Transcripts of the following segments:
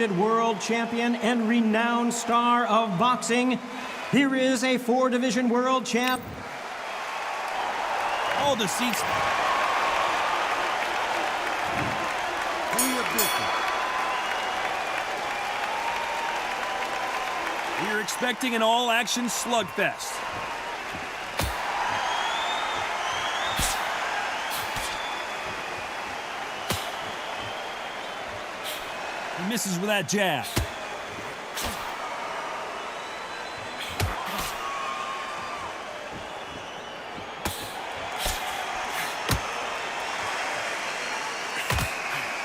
World champion and renowned star of boxing. Here is a 4-division world champ. All the seats. We are expecting an all-action slugfest. He misses with that jab.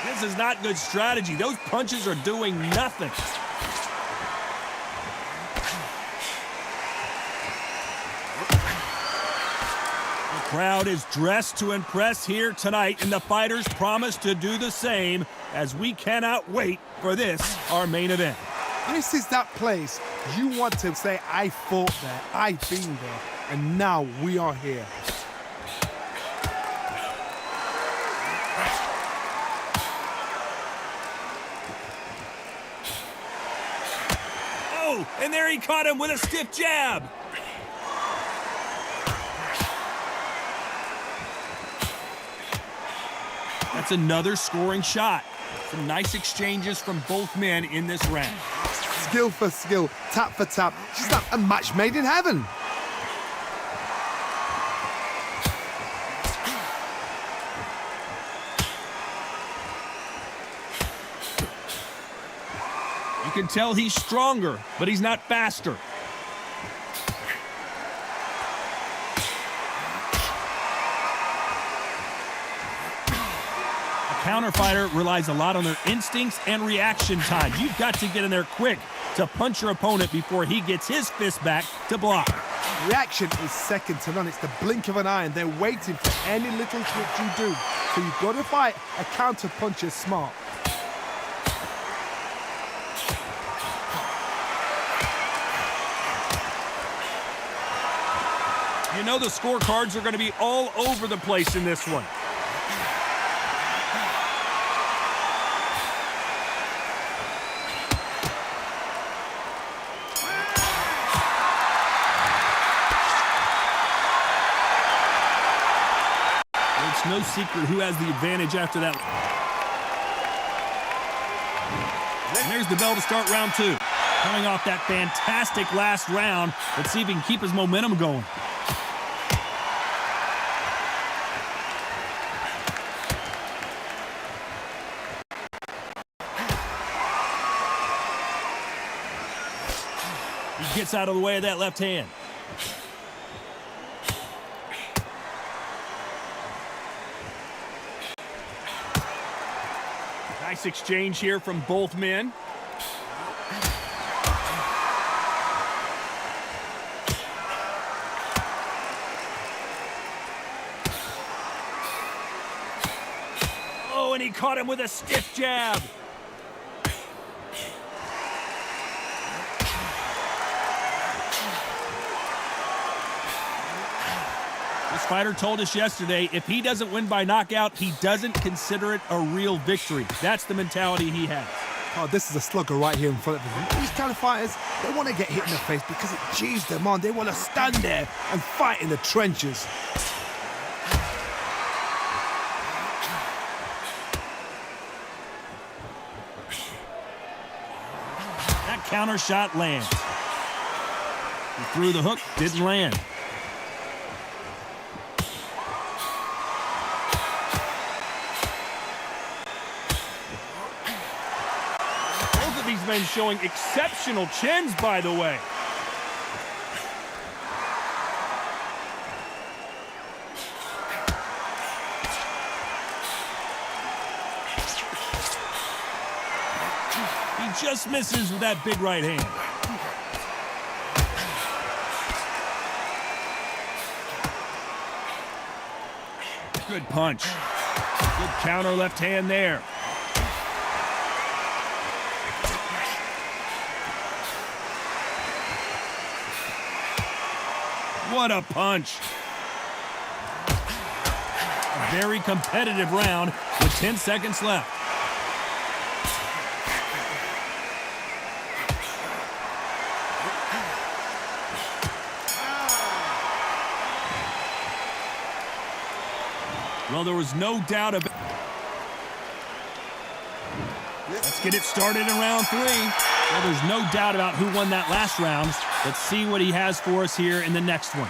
This is not good strategy. Those punches are doing nothing. The crowd is dressed to impress here tonight, and the fighters promise to do the same, as we cannot wait for this, our main event. This is that place you want to say, I fought there, I've been there, and now we are here. Oh, and there he caught him with a stiff jab. That's another scoring shot. Some nice exchanges from both men in this round. Skill for skill, tap for tap. Just like a match made in heaven. You can tell he's stronger, but he's not faster. Counter fighter relies a lot on their instincts and reaction time. You've got to get in there quick to punch your opponent before he gets his fist back to block. Reaction is second to none. It's the blink of an eye, and they're waiting for any little trick you do. So you've got to fight a counter puncher smart. You know the scorecards are going to be all over the place in this one. No secret who has the advantage after that. And there's the bell to start round two. Coming off that fantastic last round, let's see if he can keep his momentum going. He gets out of the way of that left hand. Nice exchange here from both men. Oh, and he caught him with a stiff jab. This fighter told us yesterday, if he doesn't win by knockout, he doesn't consider it a real victory. That's the mentality he has. Oh, this is a slugger right here in front of him. These kind of fighters, they want to get hit in the face because it cheers them on. They want to stand there and fight in the trenches. That counter shot lands. He threw the hook, didn't land. These men showing exceptional chins, by the way. He just misses with that big right hand. Good punch. Good counter left hand there. What a punch. A very competitive round with 10 seconds left. Well, there was no doubt about it. Let's get it started in round 3. Well, there's no doubt about who won that last round. Let's see what he has for us here in the next one.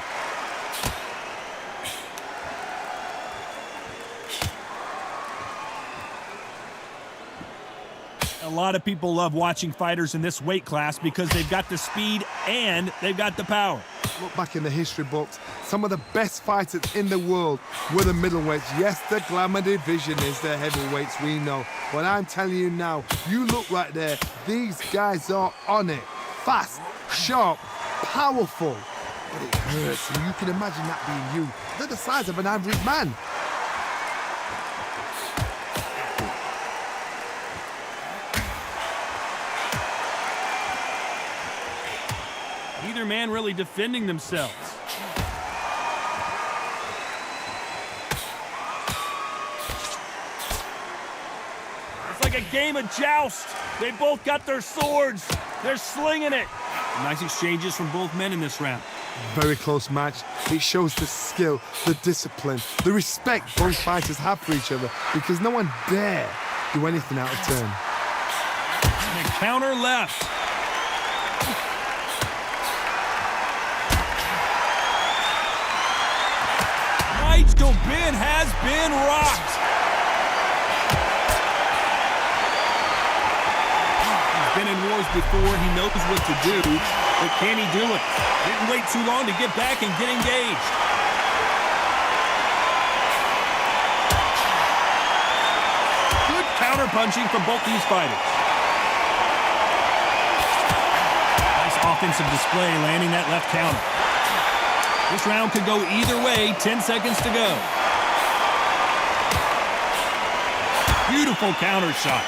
A lot of people love watching fighters in this weight class because they've got the speed and they've got the power. Look back in the history books, some of the best fighters in the world were the middleweights. Yes, the glamour division is the heavyweights, we know. But I'm telling you now, you look right there, these guys are on it. Fast, sharp, powerful. But it hurts, and you can imagine that being you. They're the size of an average man. Neither man really defending themselves. It's like a game of joust. They both got their swords. They're slinging it. Nice exchanges from both men in this round. Very close match. It shows the skill, the discipline, the respect both fighters have for each other because no one dare do anything out of turn. And a counter left. Nigel Benn has been rocked. He's been in wars before. He knows what to do, but can he do it? Didn't wait too long to get back and get engaged. Good counter punching from both these fighters. Nice offensive display, landing that left counter. This round could go either way. 10 seconds to go. Beautiful counter shot.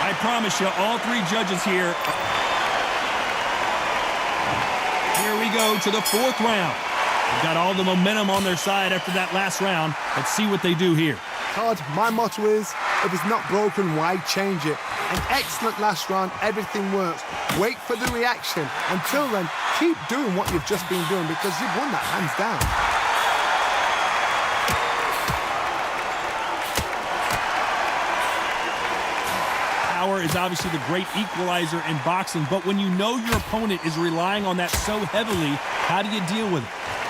I promise you, all 3 judges here. Here we go to the 4th round. They've got all the momentum on their side after that last round. Let's see what they do here. Todd, my motto is, if it's not broken, why change it? An excellent last round, everything works. Wait for the reaction. Until then, keep doing what you've just been doing because you've won that hands down. Power is obviously the great equalizer in boxing, but when you know your opponent is relying on that so heavily, how do you deal with it?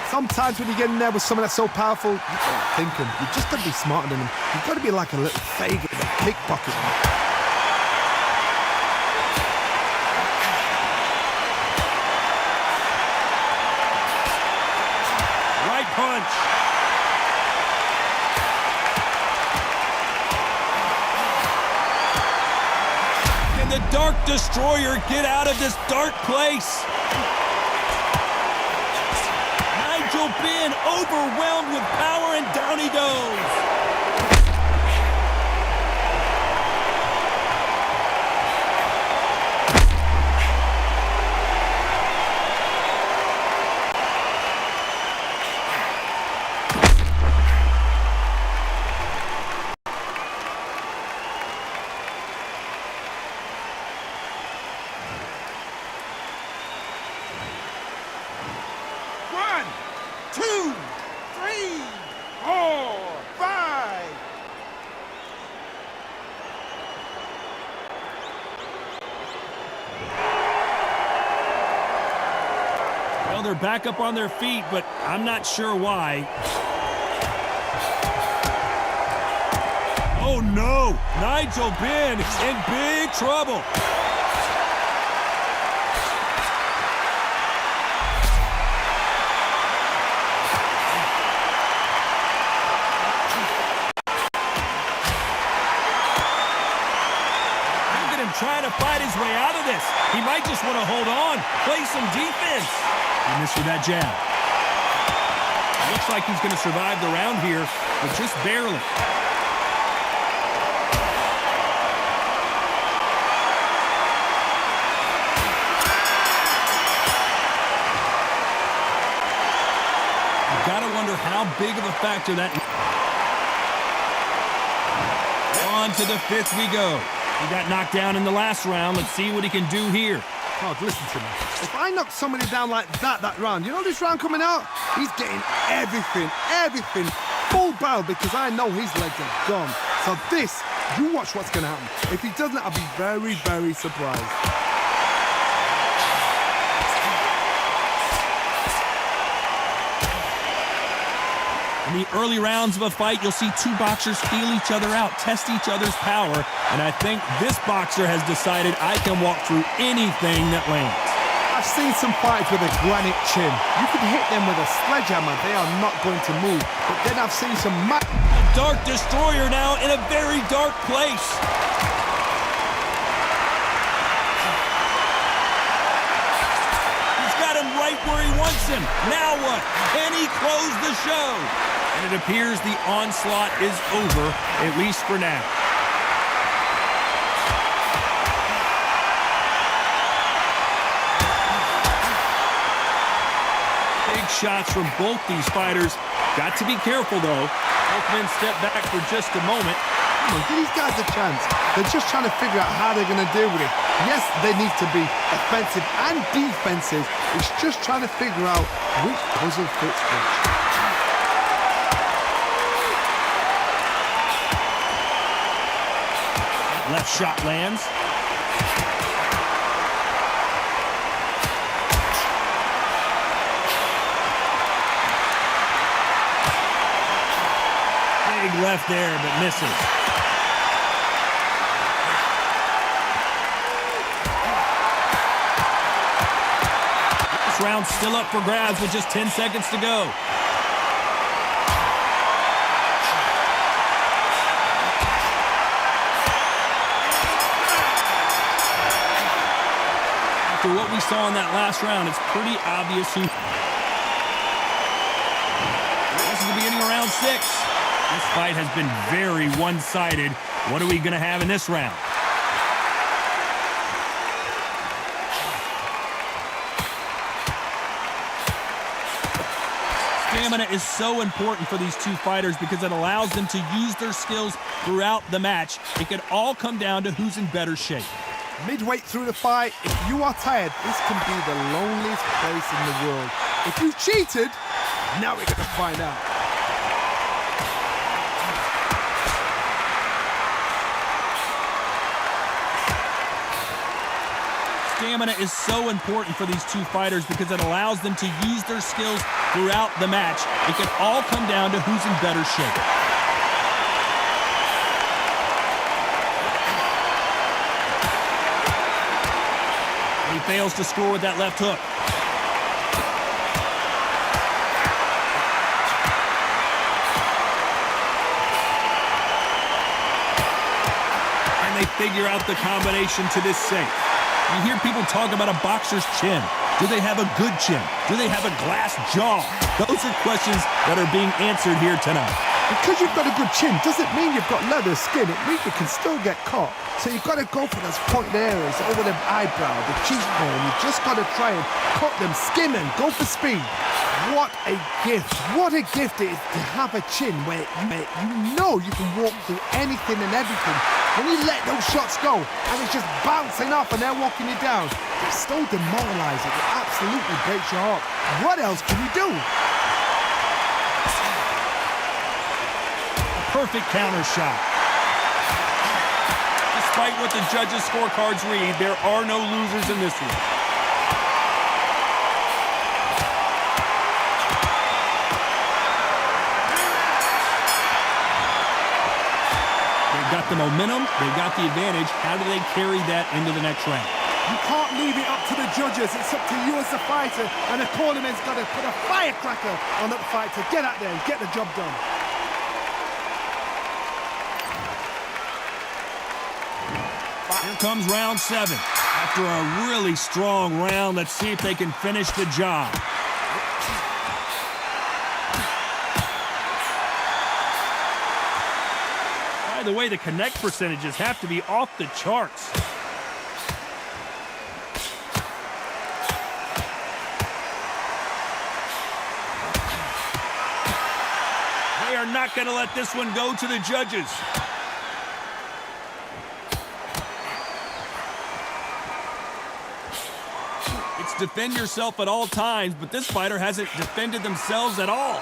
Sometimes when you get in there with someone that's so powerful, you can't think him. You've just got to be smarter than him. You've got to be like a little faggot, a pickpocket. Right punch. Can the Dark Destroyer get out of this dark place? Nigel Benn overwhelmed with power, and down he goes. They're back up on their feet, but I'm not sure why. Oh no! Nigel Benn is in big trouble. Look at him trying to fight his way out of this. He might just want to hold on, play some defense. He missed with that jab. Looks like he's going to survive the round here, but just barely. You've got to wonder how big of a factor that is. On to the 5th we go. He got knocked down in the last round. Let's see what he can do here. God, listen to me. If I knock somebody down like that round, you know this round coming out? He's getting everything, full barrel, because I know his legs are gone. So this, you watch what's going to happen. If he doesn't, I'll be very, very surprised. In the early rounds of a fight, you'll see two boxers feel each other out, test each other's power, and I think this boxer has decided I can walk through anything that lands. I've seen some fights with a granite chin. You can hit them with a sledgehammer, they are not going to move. But then I've seen some A dark destroyer now in a very dark place. He's got him right where he wants him. Now what? Can he close the show? And it appears the onslaught is over, at least for now. Big shots from both these fighters. Got to be careful, though. Both men step back for just a moment. Come on, give these guys a chance. They're just trying to figure out how they're going to deal with it. Yes, they need to be offensive and defensive. It's just trying to figure out which puzzle fits which. Left shot lands. Big left there, but misses. This round's still up for grabs with just 10 seconds to go. After what we saw in that last round, it's pretty obvious who... This is the beginning of round 6. This fight has been very one-sided. What are we going to have in this round? Stamina is so important for these two fighters because it allows them to use their skills throughout the match. It could all come down to who's in better shape. Midway through the fight, if you are tired, this can be the loneliest place in the world. If you cheated, now we're going to find out. Stamina is so important for these two fighters because it allows them to use their skills throughout the match. It can all come down to who's in better shape. He fails to score with that left hook. And they figure out the combination to this safe. You hear people talk about a boxer's chin. Do they have a good chin? Do they have a glass jaw? Those are questions that are being answered here tonight. Because you've got a good chin doesn't mean you've got leather skin. It means you can still get caught. So you've got to go for those pointed areas over the eyebrow, the cheekbone. You've just got to try and cut them, skin them, go for speed. What a gift. What a gift it is to have a chin where you know you can walk through anything and everything. When you let those shots go and it's just bouncing off and they're walking you down, it's so demoralizing. It absolutely breaks your heart. What else can you do? Perfect counter shot. Despite what the judges' scorecards read, there are no losers in this one. They've got the momentum, they've got the advantage. How do they carry that into the next round? You can't leave it up to the judges. It's up to you as the fighter, and the cornerman's got to put a firecracker on that fight to get out there and get the job done. Here comes round 7. After a really strong round, let's see if they can finish the job. By the way, the connect percentages have to be off the charts. They are not going to let this one go to the judges. defend yourself at all times, but this fighter hasn't defended themselves at all.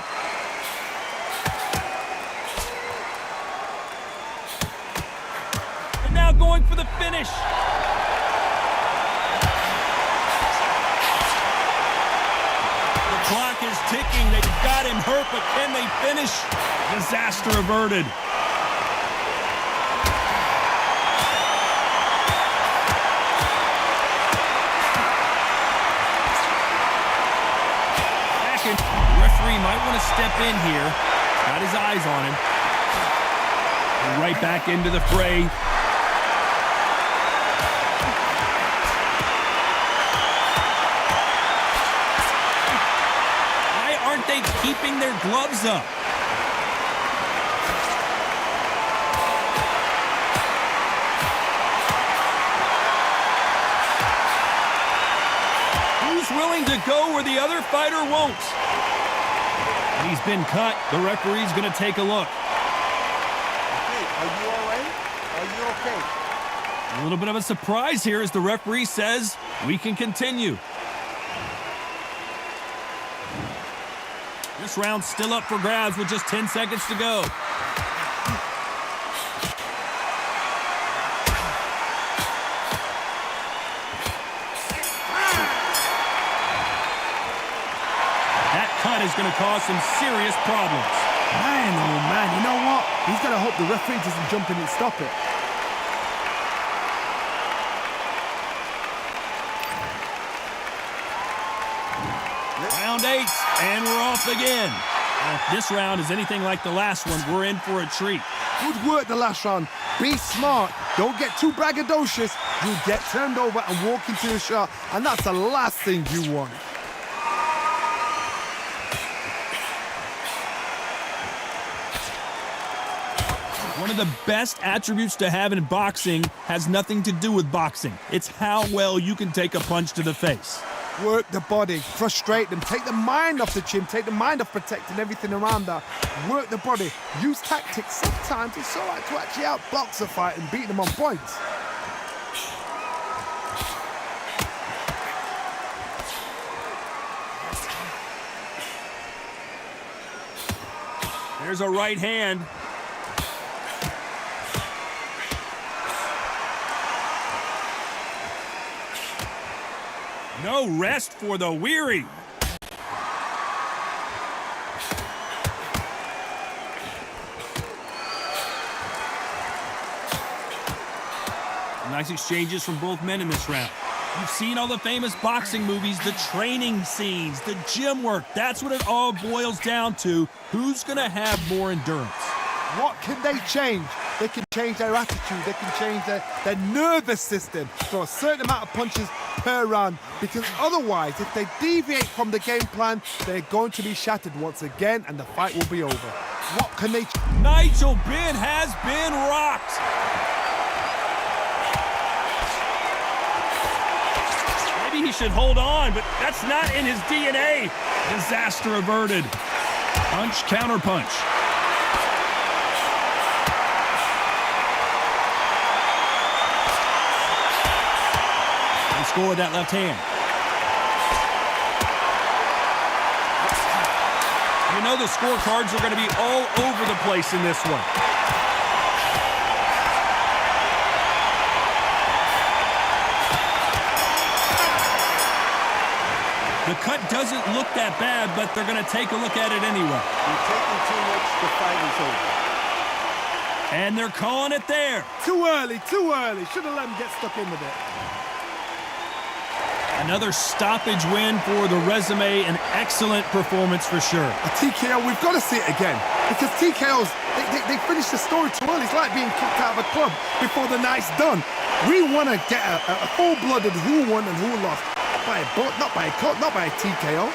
And now going for the finish. The clock is ticking. They've got him hurt, but can they finish? Disaster averted. The referee might want to step in here. Got his eyes on him. And right back into the fray. Why aren't they keeping their gloves up? Who's willing to go where the other fighter won't? He's been cut. The referee's going to take a look. Hey, are you all right? Are you okay? A little bit of a surprise here as the referee says we can continue. This round's still up for grabs with just 10 seconds to go. Is going to cause some serious problems. Man, oh man, you know what? He's got to hope the referee doesn't jump in and stop it. Round 8, and we're off again. If this round is anything like the last one, we're in for a treat. Good work the last round. Be smart. Don't get too braggadocious. You get turned over and walk into the shot, and that's the last thing you want. One of the best attributes to have in boxing has nothing to do with boxing. It's how well you can take a punch to the face. Work the body, frustrate them, take the mind off the chin, take the mind off protecting everything around that. Work the body, use tactics. Sometimes it's all right to actually outbox a fight and beat them on points. There's a right hand. No rest for the weary. Nice exchanges from both men in this round. You've seen all the famous boxing movies, the training scenes, the gym work. That's what it all boils down to. Who's going to have more endurance? What can they change? They can change their attitude. They can change their nervous system for a certain amount of punches per round. Because otherwise, if they deviate from the game plan, they're going to be shattered once again and the fight will be over. What can they... Nigel Benn has been rocked. Maybe he should hold on, but that's not in his DNA. Disaster averted. Punch, counter punch. Score with that left hand. You know the scorecards are going to be all over the place in this one. The cut doesn't look that bad, but they're going to take a look at it anyway. You're taking too much, the fight is over. And they're calling it there. Too early, too early. Should have let him get stuck in with it. Another stoppage win for the resume, an excellent performance for sure. A TKO, we've got to see it again. Because TKOs, they finish the story too early. It's like being kicked out of a club before the night's done. We want to get a full-blooded who won and who lost. Not by a cut, not by a TKO.